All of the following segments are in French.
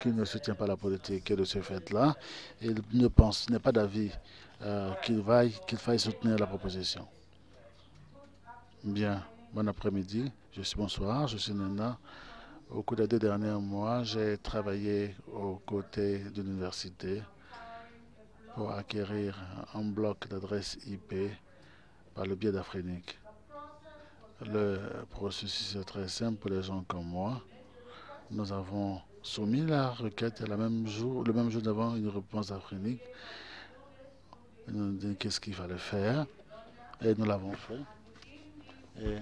qui ne soutient pas la politique. Et de ce fait-là, il n'est pas d'avis qu'il faille soutenir la proposition. Bien, bon après-midi. Bonsoir, je suis Nena. Au cours des 2 derniers mois, j'ai travaillé aux côtés de l'université pour acquérir un bloc d'adresses IP par le biais d'Afrenic. Le processus est très simple pour les gens comme moi. Nous avons soumis la requête et le même jour, nous avons une réponse d'Afrenic. Ils nous ont dit qu'est-ce qu'il fallait faire et nous l'avons fait. Et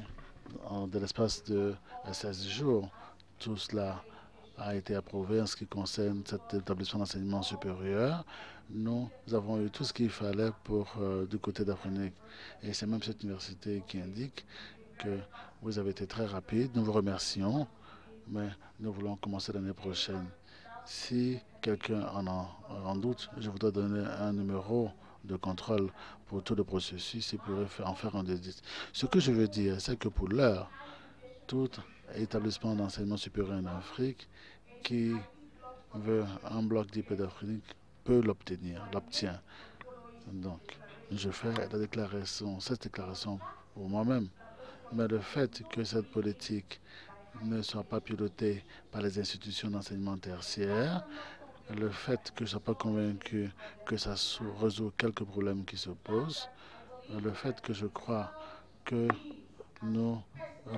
en l'espace de 16 jours, tout cela a été approuvé en ce qui concerne cet établissement d'enseignement supérieur. Nous avons eu tout ce qu'il fallait du côté d'Afrenic. Et c'est même cette université qui indique que vous avez été très rapide. Nous vous remercions, mais nous voulons commencer l'année prochaine. Si quelqu'un en doute, je voudrais donner un numéro de contrôle pour tout le processus et pourrait en faire un audit. Ce que je veux dire, c'est que pour l'heure, tout établissement d'enseignement supérieur en Afrique qui veut un bloc d'IP d'Afrique peut l'obtient. Donc, je fais cette déclaration pour moi-même. Mais le fait que cette politique ne soit pas pilotée par les institutions d'enseignement tertiaire, le fait que je ne sois pas convaincu que ça résout quelques problèmes qui se posent, le fait que je crois que nous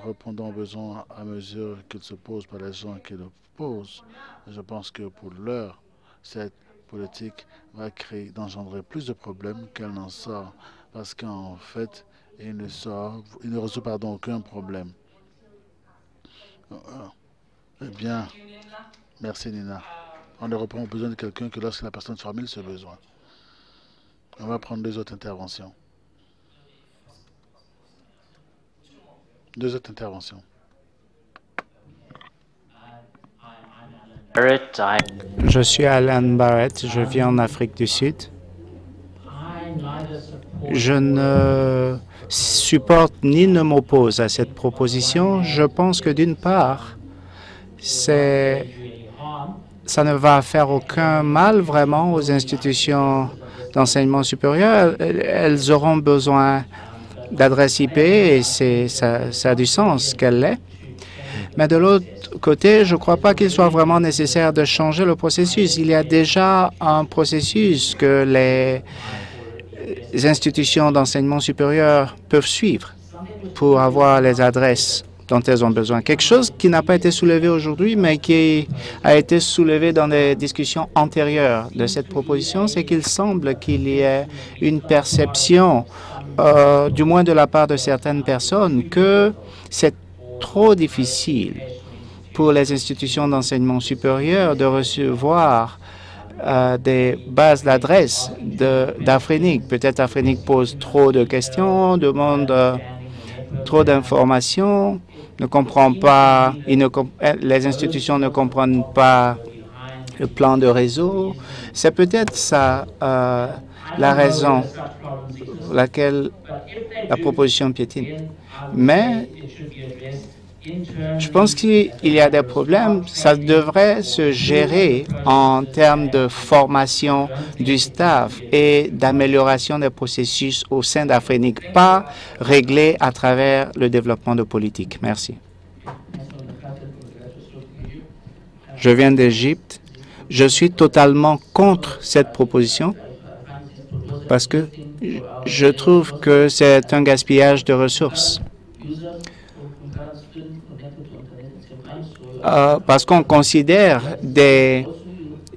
répondons aux besoins à mesure qu'ils se posent par les gens qui le posent, je pense que pour l'heure, cette politique va d'engendrer plus de problèmes qu'elle n'en sort, parce qu'en fait, il ne résout aucun problème. Eh bien, merci Nina. On ne répond aux besoins de quelqu'un que lorsque la personne formule ce besoin. On va prendre 2 autres interventions. 2 autres interventions. Je suis Alan Barrett, je vis en Afrique du Sud. Je ne supporte ni ne m'oppose à cette proposition. Je pense que d'une part, ça ne va faire aucun mal vraiment aux institutions d'enseignement supérieur. Elles auront besoin d'adresse IP et ça a du sens qu'elle l'ait. Mais de l'autre côté, je ne crois pas qu'il soit vraiment nécessaire de changer le processus. Il y a déjà un processus que les institutions d'enseignement supérieur peuvent suivre pour avoir les adresses dont elles ont besoin. Quelque chose qui n'a pas été soulevé aujourd'hui, mais qui a été soulevé dans des discussions antérieures de cette proposition, c'est qu'il semble qu'il y ait une perception, du moins de la part de certaines personnes, que c'est trop difficile pour les institutions d'enseignement supérieur de recevoir des bases d'adresses d'Afrenic. Peut-être Afrinic pose trop de questions, demande trop d'informations, ne comprend pas, les institutions ne comprennent pas le plan de réseau. C'est peut-être ça la raison pour laquelle la proposition piétine. Mais je pense qu'il y a des problèmes. Ça devrait se gérer en termes de formation du staff et d'amélioration des processus au sein d'Afrenic, pas réglé à travers le développement de politique. Merci. Je viens d'Égypte. Je suis totalement contre cette proposition parce que je trouve que c'est un gaspillage de ressources. Parce qu'on considère des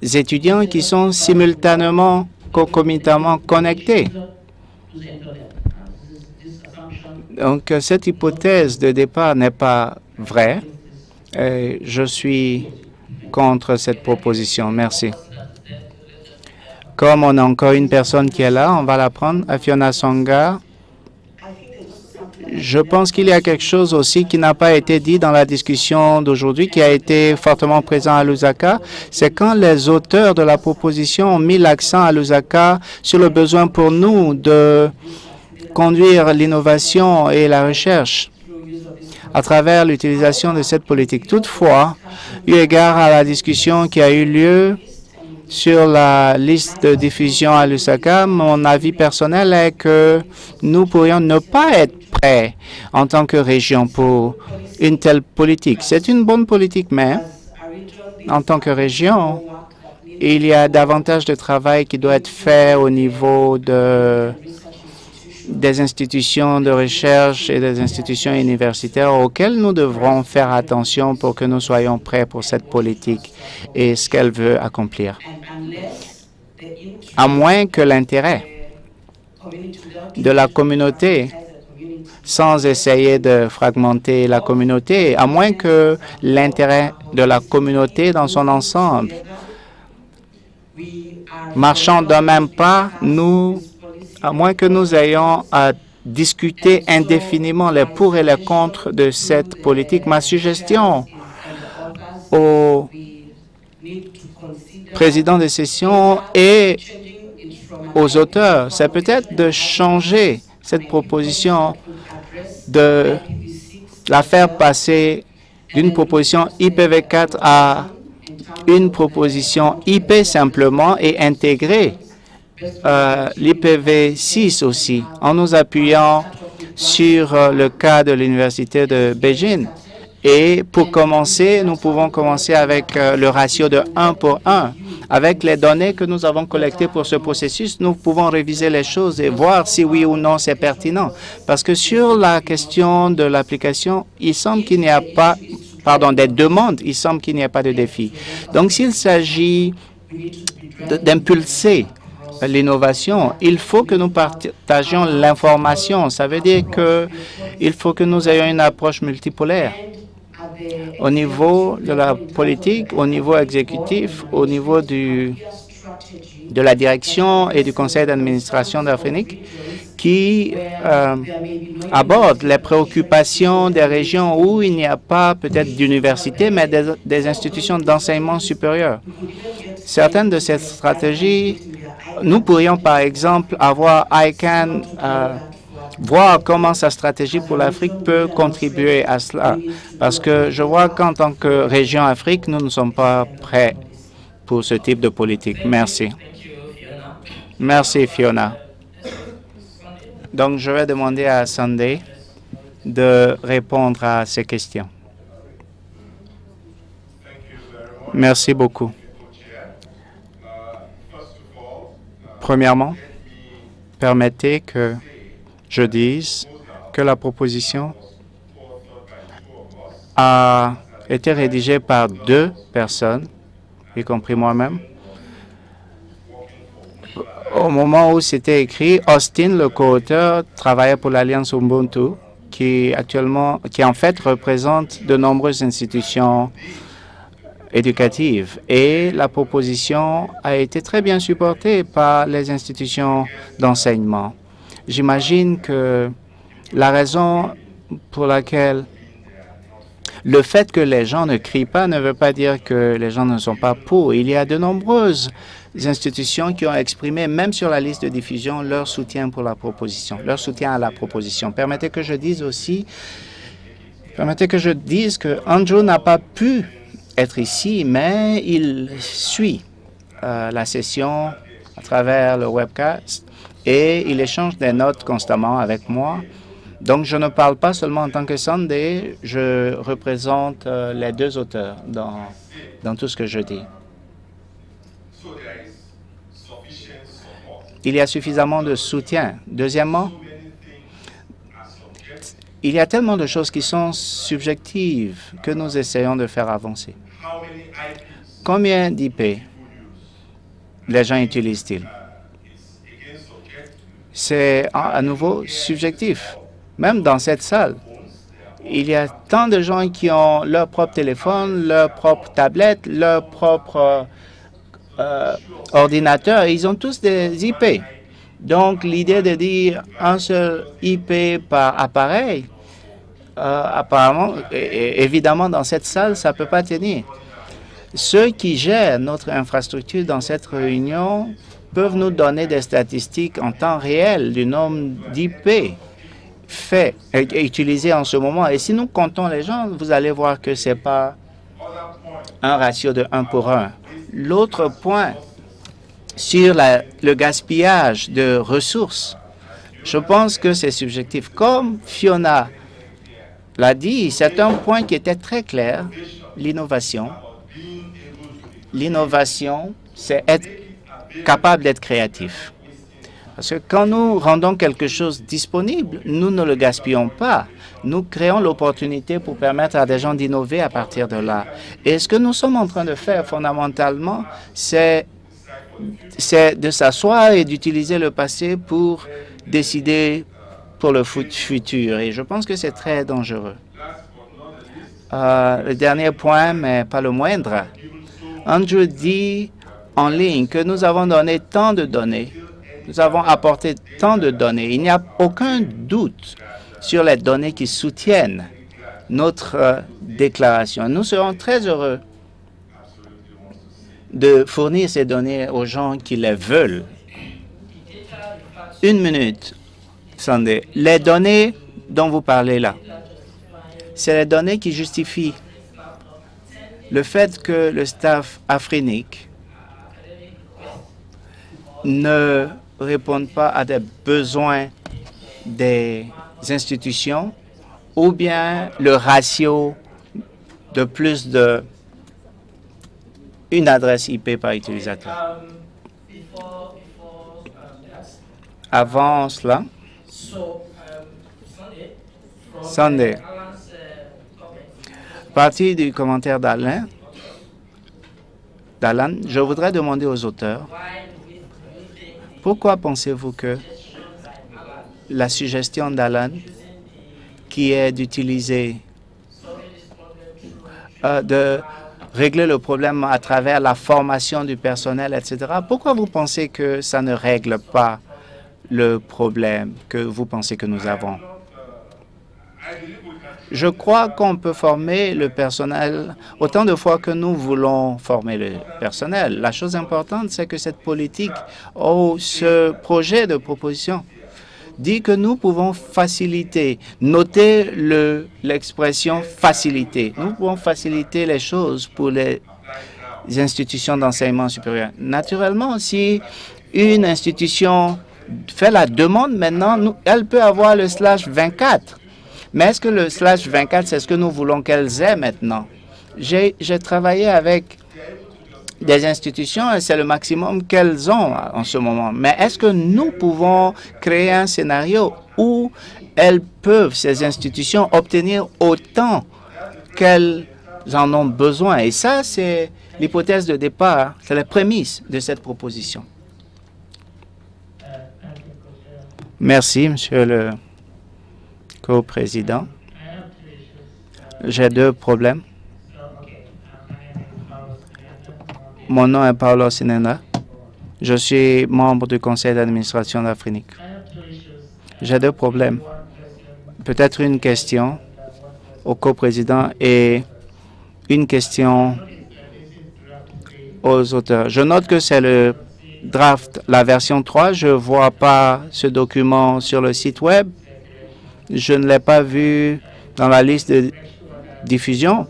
étudiants qui sont simultanément, concomitamment connectés. Donc, cette hypothèse de départ n'est pas vraie. Et je suis contre cette proposition. Merci. Comme on a encore une personne qui est là, on va la prendre, Afiona Songa. Je pense qu'il y a quelque chose aussi qui n'a pas été dit dans la discussion d'aujourd'hui, qui a été fortement présent à Lusaka. C'est quand les auteurs de la proposition ont mis l'accent à Lusaka sur le besoin pour nous de conduire l'innovation et la recherche à travers l'utilisation de cette politique. Toutefois, eu égard à la discussion qui a eu lieu sur la liste de diffusion à Lusaka, mon avis personnel est que nous pourrions ne pas être prêts en tant que région pour une telle politique. C'est une bonne politique, mais en tant que région, il y a davantage de travail qui doit être fait au niveau des institutions de recherche et des institutions universitaires auxquelles nous devrons faire attention pour que nous soyons prêts pour cette politique et ce qu'elle veut accomplir. À moins que l'intérêt de la communauté, sans essayer de fragmenter la communauté, à moins que l'intérêt de la communauté dans son ensemble, marchant d'un même pas, à moins que nous ayons à discuter indéfiniment les pour et les contre de cette politique, ma suggestion au président de session et aux auteurs, c'est peut-être de changer cette proposition, de la faire passer d'une proposition IPv4 à une proposition IP simplement et intégrer l'IPv6 aussi, en nous appuyant sur le cas de l'Université de Beijing. Et pour commencer, nous pouvons commencer avec le ratio de 1 pour 1. Avec les données que nous avons collectées pour ce processus, nous pouvons réviser les choses et voir si oui ou non c'est pertinent. Parce que sur la question de l'application, il semble qu'il n'y a pas, des demandes, il semble qu'il n'y a pas de défi. Donc, s'il s'agit d'impulser l'innovation, il faut que nous partagions l'information. Ça veut dire qu'il faut que nous ayons une approche multipolaire au niveau de la politique, au niveau exécutif, au niveau de la direction et du conseil d'administration d'Afrique qui aborde les préoccupations des régions où il n'y a pas peut-être d'université, mais des institutions d'enseignement supérieur. Certaines de ces stratégies, nous pourrions par exemple avoir ICANN, voir comment sa stratégie pour l'Afrique peut contribuer à cela. Parce que je vois qu'en tant que région Afrique, nous ne sommes pas prêts pour ce type de politique. Merci. Merci, Fiona. Donc, je vais demander à Sunday de répondre à ces questions. Merci beaucoup. Premièrement, permettez que je dise que la proposition a été rédigée par 2 personnes, y compris moi-même. Au moment où c'était écrit, Austin, le co-auteur, travaillait pour l'Alliance Ubuntu, qui en fait représente de nombreuses institutions éducatives. Et la proposition a été très bien supportée par les institutions d'enseignement. J'imagine que la raison pour laquelle le fait que les gens ne crient pas ne veut pas dire que les gens ne sont pas pour. Il y a de nombreuses institutions qui ont exprimé, même sur la liste de diffusion, leur soutien pour la proposition, leur soutien à la proposition. Permettez que je dise que Andrew n'a pas pu être ici, mais il suit la session à travers le webcast et il échange des notes constamment avec moi. Donc, je ne parle pas seulement en tant que Sunday, je représente les 2 auteurs dans tout ce que je dis. Il y a suffisamment de soutien. Deuxièmement, il y a tellement de choses qui sont subjectives que nous essayons de faire avancer. Combien d'IP les gens utilisent-ils? C'est à nouveau subjectif. Même dans cette salle, il y a tant de gens qui ont leur propre téléphone, leur propre tablette, leur propre ordinateur. Ils ont tous des IP. Donc, l'idée de dire un seul IP par appareil, apparemment, évidemment, dans cette salle, ça ne peut pas tenir. Ceux qui gèrent notre infrastructure dans cette réunion peuvent nous donner des statistiques en temps réel du nombre d'IP. est utilisé en ce moment. Et si nous comptons les gens, vous allez voir que ce n'est pas un ratio de 1 pour 1. L'autre point sur le gaspillage de ressources, je pense que c'est subjectif. Comme Fiona l'a dit, c'est un point qui était très clair, l'innovation. L'innovation, c'est être capable d'être créatif. Parce que quand nous rendons quelque chose disponible, nous ne le gaspillons pas. Nous créons l'opportunité pour permettre à des gens d'innover à partir de là. Et ce que nous sommes en train de faire fondamentalement, c'est de s'asseoir et d'utiliser le passé pour décider pour le futur. Et je pense que c'est très dangereux. Le dernier point, mais pas le moindre. Andrew dit en ligne que nous avons donné tant de données. Nous avons apporté tant de données. Il n'y a aucun doute sur les données qui soutiennent notre déclaration. Nous serons très heureux de fournir ces données aux gens qui les veulent. Une minute, Sunday. Les données dont vous parlez là, c'est les données qui justifient le fait que le staff afrinique ne répondent pas à des besoins des institutions ou bien le ratio de plus de une adresse IP par utilisateur. Avant cela, Sunday, à partir du commentaire d'Alan, je voudrais demander aux auteurs, pourquoi pensez-vous que la suggestion d'Alan, qui est d'utiliser, de régler le problème à travers la formation du personnel, etc., pourquoi vous pensez que ça ne règle pas le problème que vous pensez que nous avons? Je crois qu'on peut former le personnel autant de fois que nous voulons former le personnel. La chose importante, c'est que cette politique ou ce projet de proposition dit que nous pouvons faciliter. Notez l'expression faciliter. Nous pouvons faciliter les choses pour les institutions d'enseignement supérieur. Naturellement, si une institution fait la demande maintenant, elle peut avoir le /24. Mais est-ce que le /24, c'est ce que nous voulons qu'elles aient maintenant? J'ai travaillé avec des institutions et c'est le maximum qu'elles ont en ce moment. Mais est-ce que nous pouvons créer un scénario où elles peuvent, ces institutions, obtenir autant qu'elles en ont besoin? Et ça, c'est l'hypothèse de départ, c'est la prémisse de cette proposition. Merci, Monsieur le co-président. J'ai deux problèmes. Mon nom est Paolo Sinena. Je suis membre du conseil d'administration d'Afrique. J'ai deux problèmes. Peut-être une question au co-président et une question aux auteurs. Je note que c'est le draft, la version 3. Je ne vois pas ce document sur le site Web. Je ne l'ai pas vu dans la liste de diffusion.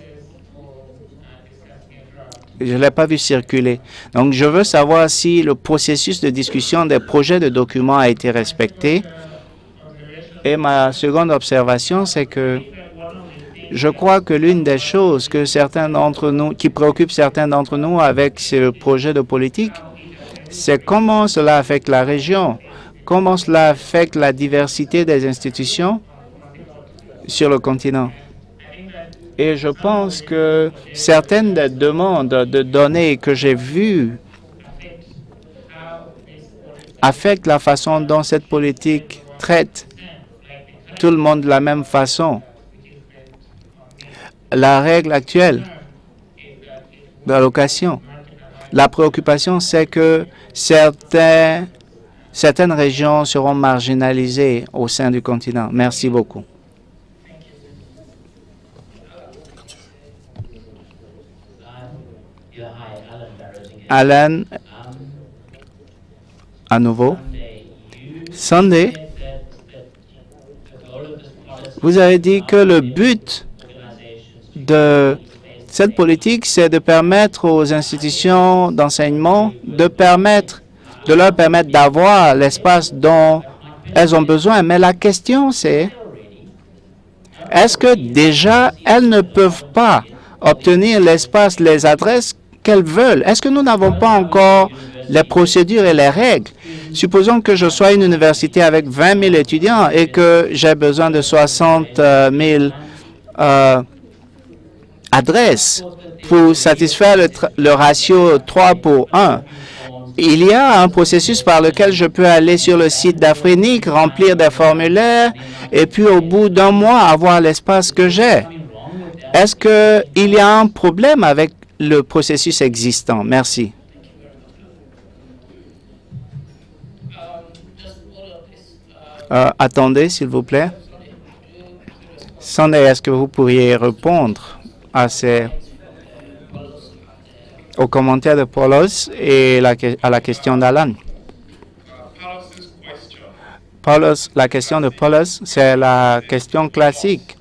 Je ne l'ai pas vu circuler. Donc, je veux savoir si le processus de discussion des projets de documents a été respecté. Et ma seconde observation, c'est que je crois que l'une des choses que certains d'entre nous, qui préoccupent certains d'entre nous avec ce projet de politique, c'est comment cela affecte la région, comment cela affecte la diversité des institutions sur le continent. Et je pense que certaines des demandes de données que j'ai vues affectent la façon dont cette politique traite tout le monde de la même façon. La règle actuelle d'allocation, la préoccupation, c'est que certaines régions seront marginalisées au sein du continent. Merci beaucoup. Alan, à nouveau. Sunday, Vous avez dit que le but de cette politique, c'est de permettre aux institutions d'enseignement de leur permettre d'avoir l'espace dont elles ont besoin. Mais la question, c'est, est-ce que déjà, elles ne peuvent pas obtenir l'espace, les adresses qu'elles veulent? Est-ce que nous n'avons pas encore les procédures et les règles? Supposons que je sois une université avec 20 000 étudiants et que j'ai besoin de 60 000 adresses pour satisfaire le ratio 3 pour 1. Il y a un processus par lequel je peux aller sur le site d'Afrenic, remplir des formulaires et puis au bout d'un mois avoir l'espace que j'ai. Est-ce qu'il y a un problème avec le processus existant? Merci. Attendez, s'il vous plaît. Sandé, est-ce que vous pourriez répondre aux commentaires de Paulos et à la question d'Alan? La question de Paulos, c'est la question classique.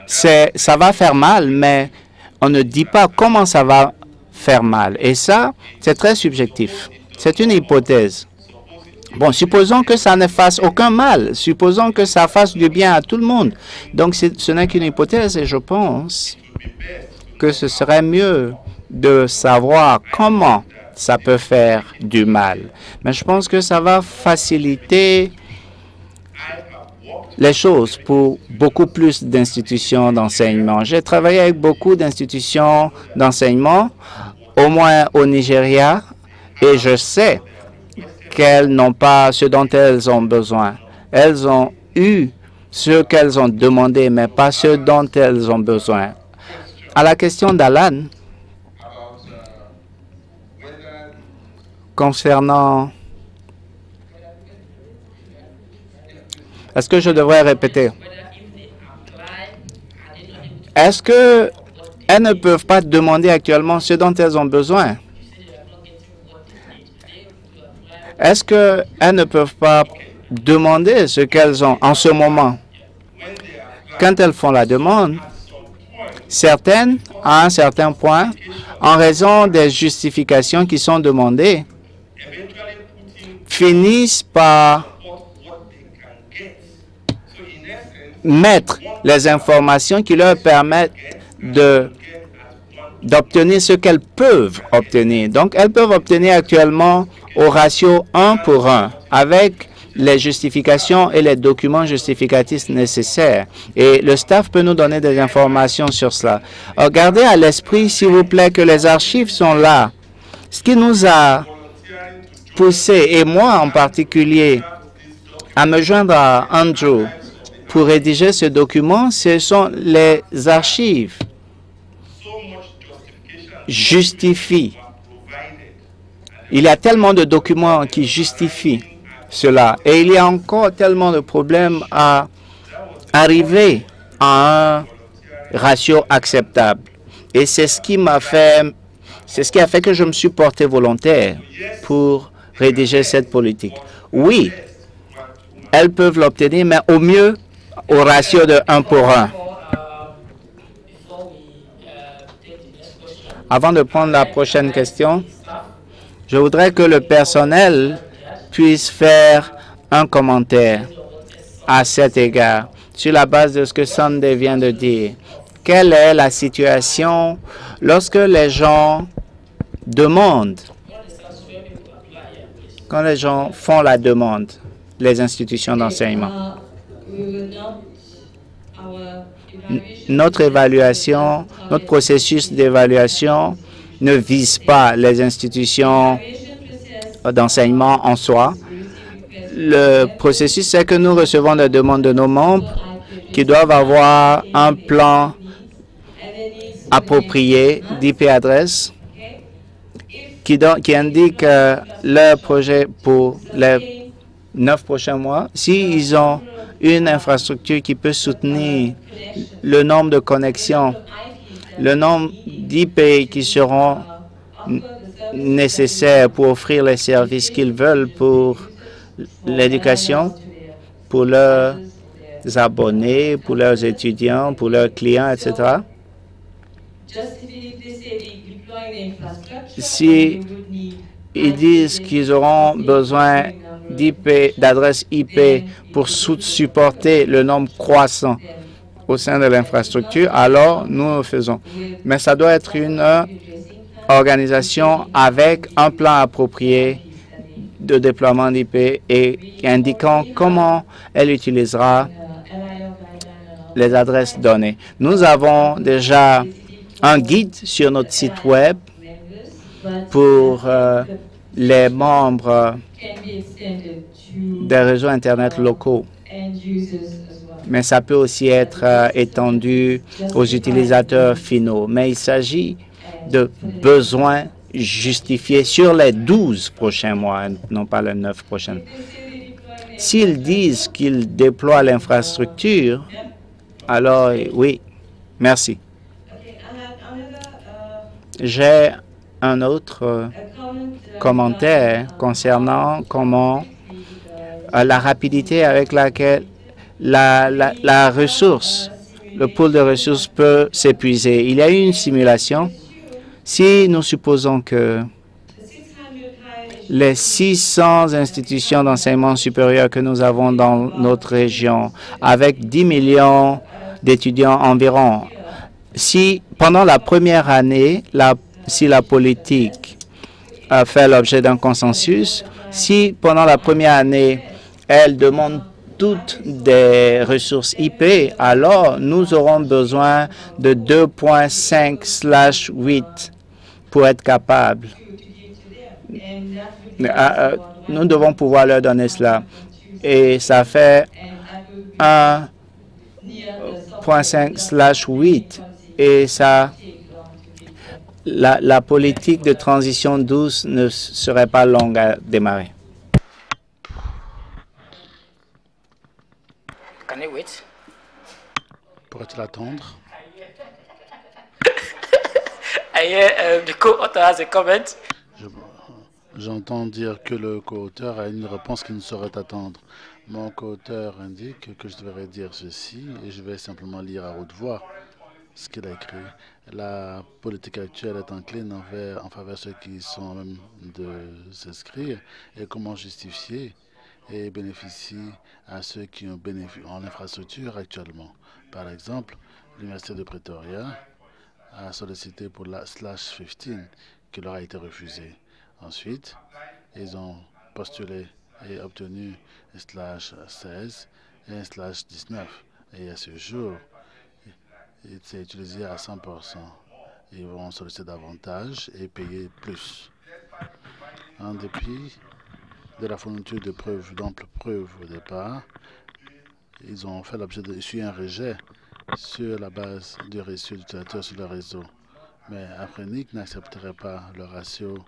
Ça va faire mal, mais on ne dit pas comment ça va faire mal. Et ça, c'est très subjectif. C'est une hypothèse. Bon, supposons que ça ne fasse aucun mal. Supposons que ça fasse du bien à tout le monde. Donc, ce n'est qu'une hypothèse et je pense que ce serait mieux de savoir comment ça peut faire du mal. Mais je pense que ça va faciliter les choses pour beaucoup plus d'institutions d'enseignement. J'ai travaillé avec beaucoup d'institutions d'enseignement, au moins au Nigeria, et je sais qu'elles n'ont pas ce dont elles ont besoin. Elles ont eu ce qu'elles ont demandé, mais pas ce dont elles ont besoin. À la question d'Alan, concernant... Est-ce que je devrais répéter? Est-ce qu'elles ne peuvent pas demander actuellement ce dont elles ont besoin? Est-ce qu'elles ne peuvent pas demander ce qu'elles ont en ce moment? Quand elles font la demande, certaines, à un certain point, en raison des justifications qui sont demandées, finissent par mettre les informations qui leur permettent d'obtenir ce qu'elles peuvent obtenir. Donc, elles peuvent obtenir actuellement au ratio 1 pour 1, avec les justifications et les documents justificatifs nécessaires. Et le staff peut nous donner des informations sur cela. Gardez à l'esprit, s'il vous plaît, que les archives sont là. Ce qui nous a poussé, et moi en particulier, à me joindre à Andrew pour rédiger ce document, ce sont les archives justifient. Il y a tellement de documents qui justifient cela. Et il y a encore tellement de problèmes à arriver à un ratio acceptable. Et c'est ce qui a fait que je me suis porté volontaire pour rédiger cette politique. Oui, elles peuvent l'obtenir, mais au mieux, au ratio de 1 pour 1. Avant de prendre la prochaine question, je voudrais que le personnel puisse faire un commentaire à cet égard, sur la base de ce que Sandé vient de dire. Quelle est la situation lorsque les gens demandent, quand les gens font la demande, les institutions d'enseignement? Notre évaluation, notre processus d'évaluation ne vise pas les institutions d'enseignement en soi. Le processus, c'est que nous recevons des demandes de nos membres qui doivent avoir un plan approprié d'IP adresse qui indique leur projet pour les 9 prochains mois. S'ils ont une infrastructure qui peut soutenir le nombre de connexions, le nombre d'IP qui seront nécessaires pour offrir les services qu'ils veulent pour l'éducation, pour leurs abonnés, pour leurs étudiants, pour leurs clients, etc. Si ils disent qu'ils auront besoin d'adresses IP pour supporter le nombre croissant au sein de l'infrastructure, alors nous le faisons. Mais ça doit être une organisation avec un plan approprié de déploiement d'IP et indiquant comment elle utilisera les adresses données. Nous avons déjà un guide sur notre site Web pour les membres des réseaux Internet locaux. Mais ça peut aussi être étendu aux utilisateurs finaux. Mais il s'agit de besoins justifiés sur les 12 prochains mois, non pas les 9 prochains. S'ils disent qu'ils déploient l'infrastructure, alors oui, merci. J'ai un autre commentaire concernant comment la rapidité avec laquelle la ressource, le pool de ressources peut s'épuiser. Il y a eu une simulation. Si nous supposons que les 600 institutions d'enseignement supérieur que nous avons dans notre région, avec 10 millions d'étudiants environ, si pendant la première année, si la politique a fait l'objet d'un consensus, si pendant la première année, elle demande toutes des ressources IP, alors nous aurons besoin de 2.5/8 pour être capables. Nous devons pouvoir leur donner cela. Et ça fait 1.5/8. Et ça, la politique de transition douce ne serait pas longue à démarrer. Can you wait? Pourrais-tu attendre? I hear the co-author has a comment. J'entends dire que le co-auteur a une réponse qui ne saurait attendre. Mon co-auteur indique que je devrais dire ceci et je vais simplement lire à haute voix ce qu'il a écrit. La politique actuelle est encline en faveur de ceux qui sont en même de s'inscrire et comment justifier et bénéficie à ceux qui ont en infrastructure actuellement. Par exemple, l'Université de Pretoria a sollicité pour la /15 qui leur a été refusée. Ensuite, ils ont postulé et obtenu /16 et /19. Et à ce jour, il s'est utilisé à 100%. Ils vont solliciter davantage et payer plus. En dépit de la fourniture de preuves, d'amples preuves au départ, ils ont fait l'objet d'essuyer un rejet sur la base du ratio d'utilisateurs sur le réseau. Mais Afrinic n'accepterait pas le ratio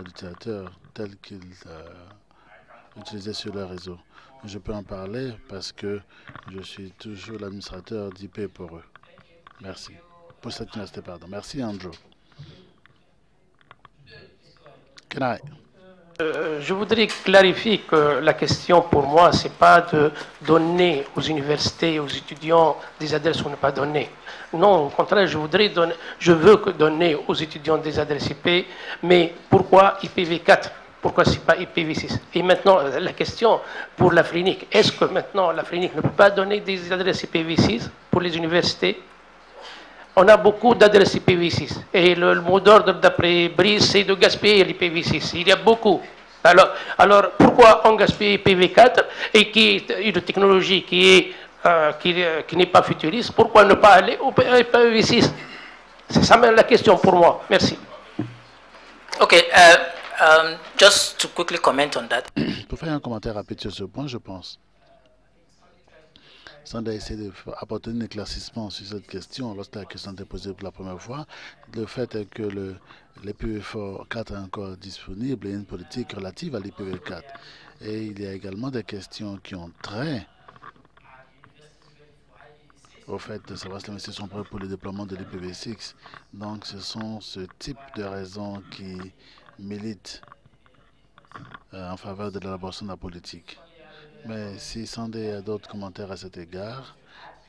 d'utilisateurs tel qu'il utilisait sur le réseau. Je peux en parler parce que je suis toujours l'administrateur d'IP pour eux. Merci. Pour cette université, pardon. Merci, Andrew. Kenai. Je voudrais clarifier que la question pour moi, ce n'est pas de donner aux universités, aux étudiants des adresses ou ne pas donner. Non, au contraire, je veux donner aux étudiants des adresses IP, mais pourquoi IPv4? Pourquoi ce n'est pas IPv6? Et maintenant, la question pour l'Afrique, est-ce que maintenant l'Afrique ne peut pas donner des adresses IPv6 pour les universités? On a beaucoup d'adresses IPv6. Et le mot d'ordre d'après Brice, c'est de gaspiller l'IPv6. Il y a beaucoup. Alors pourquoi on gaspille IPv4 et qui est une technologie qui n'est pas futuriste? Pourquoi ne pas aller au IPv6? C'est ça même la question pour moi. Merci. Okay, just to quickly comment on that. Pour faire un commentaire rapide sur ce point, je pense, sans essayer d'apporter un éclaircissement sur cette question, lorsque la question était posée pour la première fois, le fait est que l'IPv4 est encore disponible et une politique relative à l'IPv4. Et il y a également des questions qui ont trait au fait de savoir si les investissements sont prêts pour le déploiement de l'IPv6. Donc, ce sont ce type de raisons qui militent en faveur de l'élaboration de la politique. Mais si Sandé a d'autres commentaires à cet égard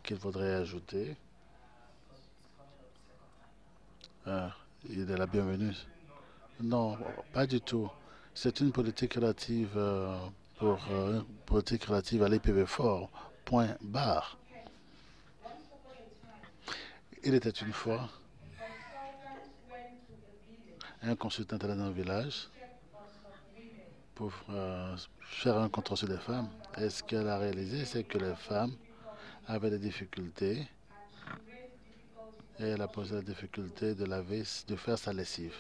qu'il faudrait ajouter, il est la bienvenue. Non, pas du tout. C'est une politique relative politique relative à l'IPv4. Point barre. Il était une fois un consultant allé dans un village pour faire un contrôle sur les femmes. Et ce qu'elle a réalisé, c'est que les femmes avaient des difficultés et elle a posé la difficulté de laver, de faire sa lessive.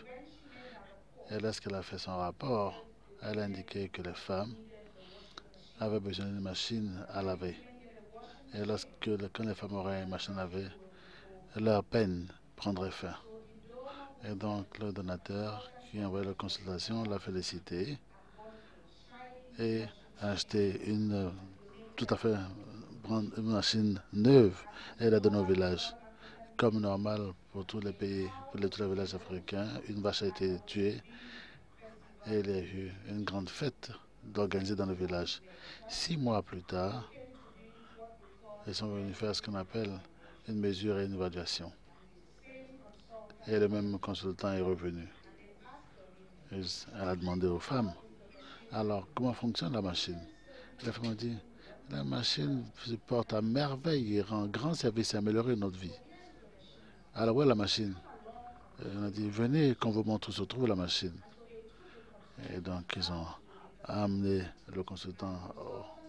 Et lorsqu'elle a fait son rapport, elle a indiqué que les femmes avaient besoin d'une machine à laver. Et quand les femmes auraient une machine à laver, leur peine prendrait fin. Et donc le donateur qui a envoyé la consultation l'a félicité et a acheté tout à fait une machine neuve et l'a donnée au village. Comme normal pour tous les pays, pour tous les villages africains, une vache a été tuée et il y a eu une grande fête organisée dans le village. 6 mois plus tard, ils sont venus faire ce qu'on appelle une mesure et une évaluation. Et le même consultant est revenu. Elle a demandé aux femmes, alors comment fonctionne la machine? La femme a dit, la machine se porte à merveille et rend grand service et améliore notre vie. Alors où est la machine? On a dit, venez qu'on vous montre où se trouve la machine. Et donc ils ont amené le consultant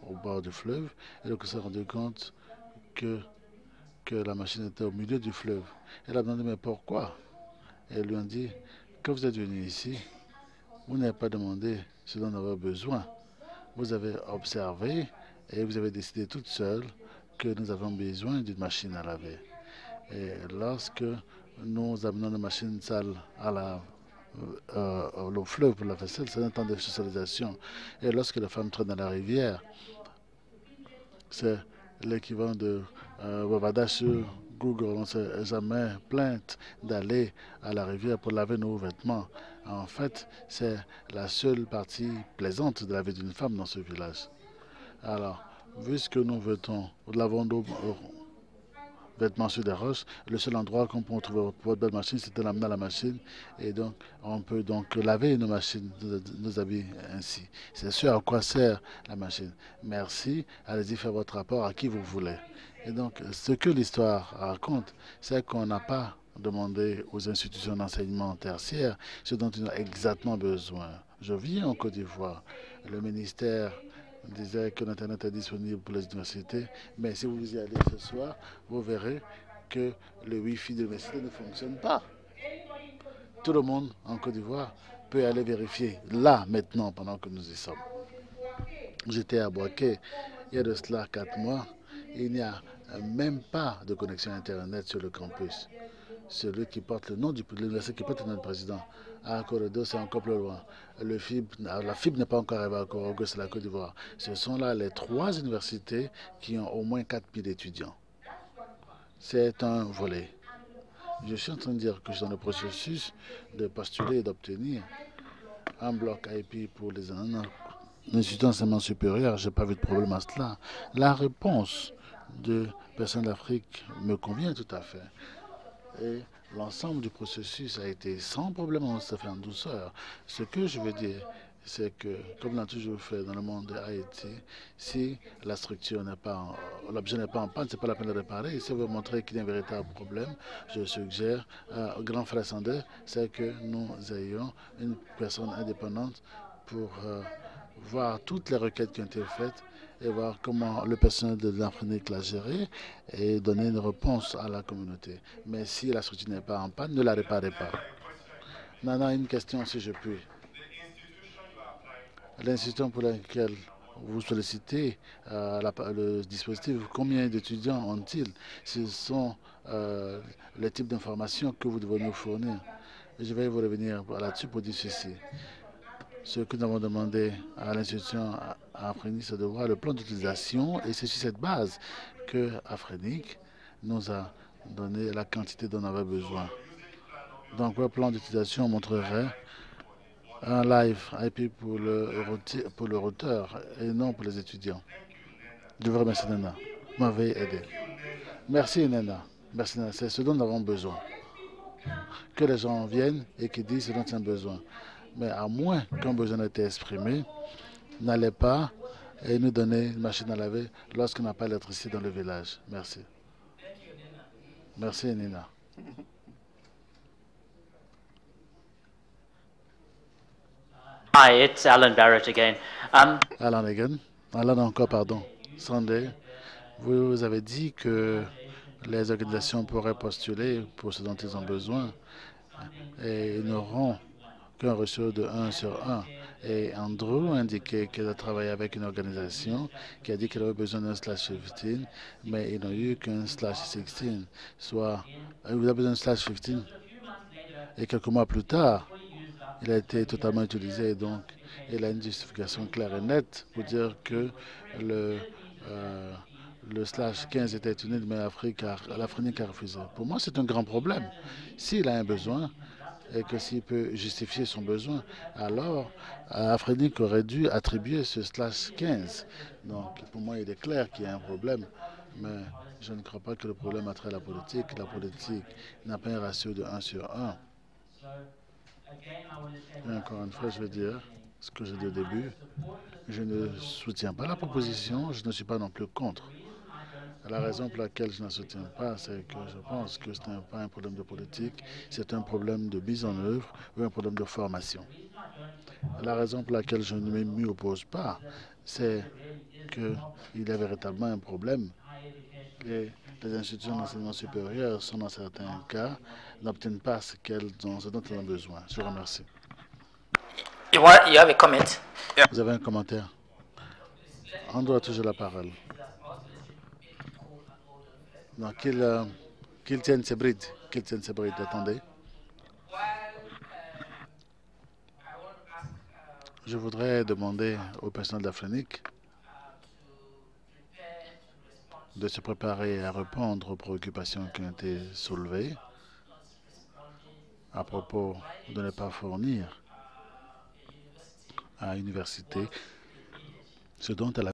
au bord du fleuve et le consultant s'est rendu compte que la machine était au milieu du fleuve. Elle a demandé, mais pourquoi? Et ils lui ont dit, quand vous êtes venu ici, vous n'avez pas demandé ce dont on avait besoin. Vous avez observé et vous avez décidé toute seule que nous avons besoin d'une machine à laver. Et lorsque nous amenons une machine sale au fleuve pour la vaisselle, c'est un temps de socialisation. Et lorsque les femmes traînent dans la rivière, c'est l'équivalent de Bavada sur Google. On ne s'est jamais plainte d'aller à la rivière pour laver nos vêtements. En fait, c'est la seule partie plaisante de la vie d'une femme dans ce village. Alors, puisque nous lavons nos vêtements sur des roches, le seul endroit qu'on peut trouver votre belle machine, c'est de l'amener à la machine. Et donc, on peut donc laver nos machines, nos habits ainsi. C'est ce à quoi sert la machine. Merci. Allez-y faire votre rapport à qui vous voulez. Et donc, ce que l'histoire raconte, c'est qu'on n'a pas demandé aux institutions d'enseignement tertiaire ce dont ils ont exactement besoin. Je vis en Côte d'Ivoire. Le ministère disait que l'Internet est disponible pour les universités, mais si vous y allez ce soir, vous verrez que le Wi-Fi de l'université ne fonctionne pas. Tout le monde en Côte d'Ivoire peut aller vérifier là, maintenant, pendant que nous y sommes. J'étais à Boaké il y a de cela 4 mois. Il n'y a même pas de connexion Internet sur le campus. Celui qui porte le nom de l'université qui porte le nom du président. À Corridor, c'est encore plus loin. La fibre n'est pas encore arrivée à Corridor, c'est la Côte d'Ivoire. Ce sont là les 3 universités qui ont au moins 4000 étudiants. C'est un volet. Je suis en train de dire que je suis dans le processus de postuler et d'obtenir un bloc IP pour les instituts d'enseignement supérieur. Je n'ai pas vu de problème à cela. La réponse de personnes d'Afrique me convient tout à fait. Et l'ensemble du processus a été sans problème, on s'est fait en douceur. Ce que je veux dire, c'est que, comme on a toujours fait dans le monde de Haïti, si la structure n'est pas, l'objet n'est pas en panne, c'est pas la peine de réparer. Si vous voulez montrer qu'il y a un véritable problème, je suggère au grand frère Sandé, c'est que nous ayons une personne indépendante pour voir toutes les requêtes qui ont été faites et voir comment le personnel de l'Afrique l'a géré et donner une réponse à la communauté. Mais si la structure n'est pas en panne, ne la réparez pas. Nana, une question si je puis. L'institution pour laquelle vous sollicitez le dispositif, combien d'étudiants ont-ils? Ce sont les types d'informations que vous devez nous fournir. Et je vais vous revenir là-dessus pour dire ceci. Ce que nous avons demandé à l'institution Afrinic, c'est de voir le plan d'utilisation et c'est sur cette base que Afrinic nous a donné la quantité dont on avait besoin. Donc, le plan d'utilisation montrerait un live IP pour le routeur et non pour les étudiants. Je vous remercie, Nena. Vous m'avez aidé. Merci, Nena. Merci, Nena. C'est ce dont nous avons besoin. Que les gens viennent et qu'ils disent ce dont ils ont besoin. Mais à moins qu'un besoin ait été exprimé, n'allez pas et nous donner une machine à laver lorsqu'on n'a pas d'électricité dans le village. Merci. Merci, Nina. Hi, it's Alan Barrett again. Alan again. Alan encore, pardon. Sunday, vous avez dit que les organisations pourraient postuler pour ce dont ils ont besoin et ils n'auront qu'un ratio de 1 sur 1. Et Andrew a indiqué qu'elle a travaillé avec une organisation qui a dit qu'elle avait besoin d'un /15, mais ils n'ont eu qu'un /16. Soit, vous avez besoin d'un /15. Et quelques mois plus tard, il a été totalement utilisé. Et donc, il a une justification claire et nette pour dire que le /15 était utile, mais l'Afrique a refusé. Pour moi, c'est un grand problème. S'il a un besoin, et que s'il peut justifier son besoin, alors Afrique aurait dû attribuer ce /15. Donc, pour moi, il est clair qu'il y a un problème, mais je ne crois pas que le problème a trait à la politique. La politique n'a pas un ratio de 1 sur 1. Et encore une fois, je veux dire ce que j'ai dit au début. Je ne soutiens pas la proposition, je ne suis pas non plus contre. La raison pour laquelle je ne soutiens pas, c'est que je pense que ce n'est pas un problème de politique, c'est un problème de mise en œuvre ou un problème de formation. La raison pour laquelle je ne m'y oppose pas, c'est qu'il y a véritablement un problème. Et les institutions d'enseignement supérieur sont, dans certains cas, n'obtiennent pas ce dont elles ont besoin. Je vous remercie. You have a comment? Vous avez un commentaire? Andrew a toujours la parole. Donc, qu'il tienne ses brides. Qu'il tienne ses brides. Attendez. Je voudrais demander au personnel d'Afrique de se préparer à répondre aux préoccupations qui ont été soulevées à propos de ne pas fournir à l'université ce dont elle a